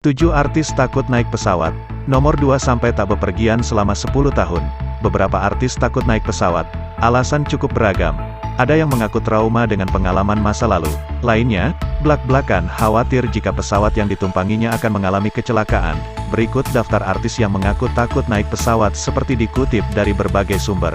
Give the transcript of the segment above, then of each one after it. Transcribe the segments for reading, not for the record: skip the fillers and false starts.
7 artis takut naik pesawat. Nomor 2 sampai tak bepergian selama 10 tahun. Beberapa artis takut naik pesawat. Alasan cukup beragam. Ada yang mengaku trauma dengan pengalaman masa lalu. Lainnya, blak-blakan khawatir jika pesawat yang ditumpanginya akan mengalami kecelakaan. Berikut daftar artis yang mengaku takut naik pesawat seperti dikutip dari berbagai sumber.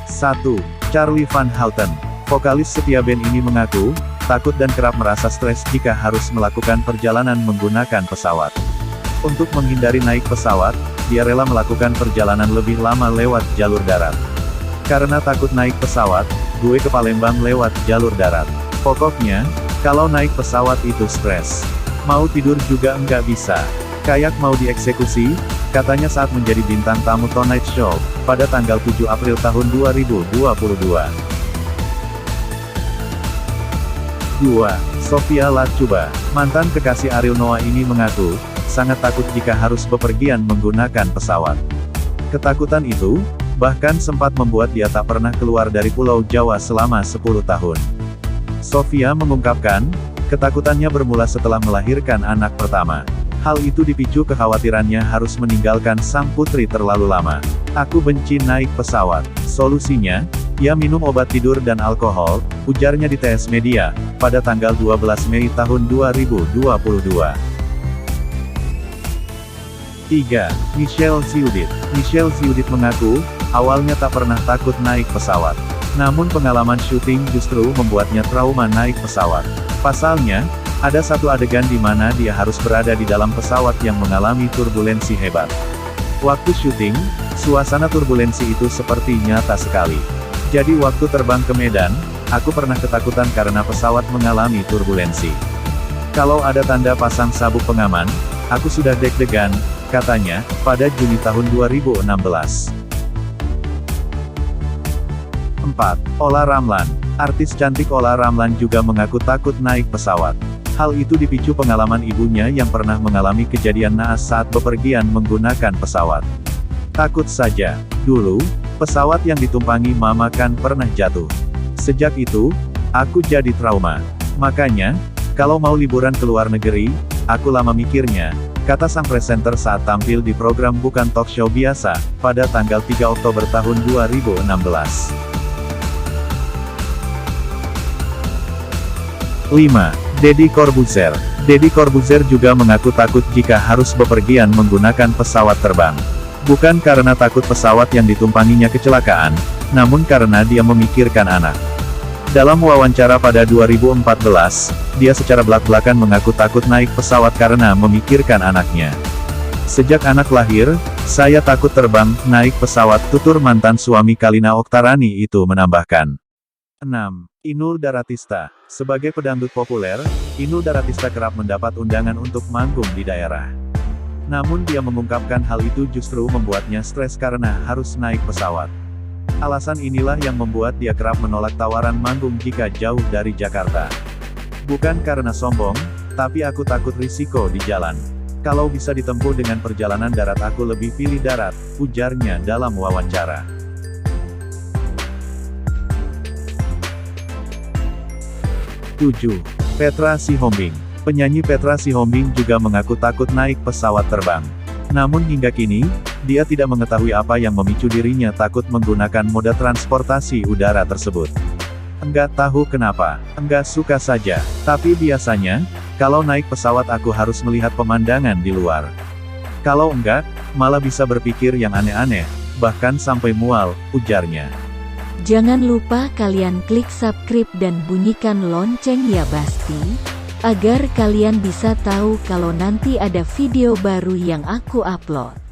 1. Charlie Van Houten. Vokalis setia band ini mengaku takut dan kerap merasa stres jika harus melakukan perjalanan menggunakan pesawat. Untuk menghindari naik pesawat, dia rela melakukan perjalanan lebih lama lewat jalur darat. Karena takut naik pesawat, gue ke Palembang lewat jalur darat. Pokoknya, kalau naik pesawat itu stres. Mau tidur juga enggak bisa. Kayak mau dieksekusi, katanya saat menjadi bintang tamu Tonight Show, pada tanggal 7 April tahun 2022. 2. Sophia Latjuba. Mantan kekasih Ariel Noah ini mengaku sangat takut jika harus bepergian menggunakan pesawat. Ketakutan itu bahkan sempat membuat dia tak pernah keluar dari Pulau Jawa selama 10 tahun. Sophia mengungkapkan, ketakutannya bermula setelah melahirkan anak pertama. Hal itu dipicu kekhawatirannya harus meninggalkan sang putri terlalu lama. Aku benci naik pesawat. Solusinya, ia minum obat tidur dan alkohol, ujarnya di TS Media, pada tanggal 12 Mei tahun 2022. 3. Michelle Ziudit. Michelle Ziudit mengaku, awalnya tak pernah takut naik pesawat. Namun pengalaman syuting justru membuatnya trauma naik pesawat. Pasalnya, ada satu adegan di mana dia harus berada di dalam pesawat yang mengalami turbulensi hebat. Waktu syuting, suasana turbulensi itu seperti nyata sekali. Jadi waktu terbang ke Medan, aku pernah ketakutan karena pesawat mengalami turbulensi. Kalau ada tanda pasang sabuk pengaman, aku sudah deg-degan, katanya, pada Juni tahun 2016. 4. Ola Ramlan. Artis cantik Ola Ramlan juga mengaku takut naik pesawat. Hal itu dipicu pengalaman ibunya yang pernah mengalami kejadian naas saat bepergian menggunakan pesawat. Takut saja, dulu, pesawat yang ditumpangi mama kan pernah jatuh. Sejak itu, aku jadi trauma. Makanya, kalau mau liburan ke luar negeri, aku lama mikirnya, kata sang presenter saat tampil di program Bukan Talk Show Biasa, pada tanggal 3 Oktober tahun 2016. 5. Deddy Corbuzier. Deddy Corbuzier juga mengaku takut jika harus bepergian menggunakan pesawat terbang. Bukan karena takut pesawat yang ditumpanginya kecelakaan, namun karena dia memikirkan anak. Dalam wawancara pada 2014, dia secara belak-belakan mengaku takut naik pesawat karena memikirkan anaknya. Sejak anak lahir, saya takut terbang, naik pesawat, tutur mantan suami Kalina Oktarani itu menambahkan. 6. Inul Daratista. Sebagai pedangdut populer, Inul Daratista kerap mendapat undangan untuk manggung di daerah. Namun dia mengungkapkan hal itu justru membuatnya stres karena harus naik pesawat. Alasan inilah yang membuat dia kerap menolak tawaran manggung jika jauh dari Jakarta. Bukan karena sombong, tapi aku takut risiko di jalan. Kalau bisa ditempuh dengan perjalanan darat aku lebih pilih darat, ujarnya dalam wawancara. 7. Petra Sihombing. Penyanyi Petra Sihombing juga mengaku takut naik pesawat terbang. Namun hingga kini, dia tidak mengetahui apa yang memicu dirinya takut menggunakan moda transportasi udara tersebut. Enggak tahu kenapa, enggak suka saja, tapi biasanya, kalau naik pesawat aku harus melihat pemandangan di luar. Kalau enggak, malah bisa berpikir yang aneh-aneh, bahkan sampai mual, ujarnya. Jangan lupa kalian klik subscribe dan bunyikan lonceng ya Basti, agar kalian bisa tahu kalau nanti ada video baru yang aku upload.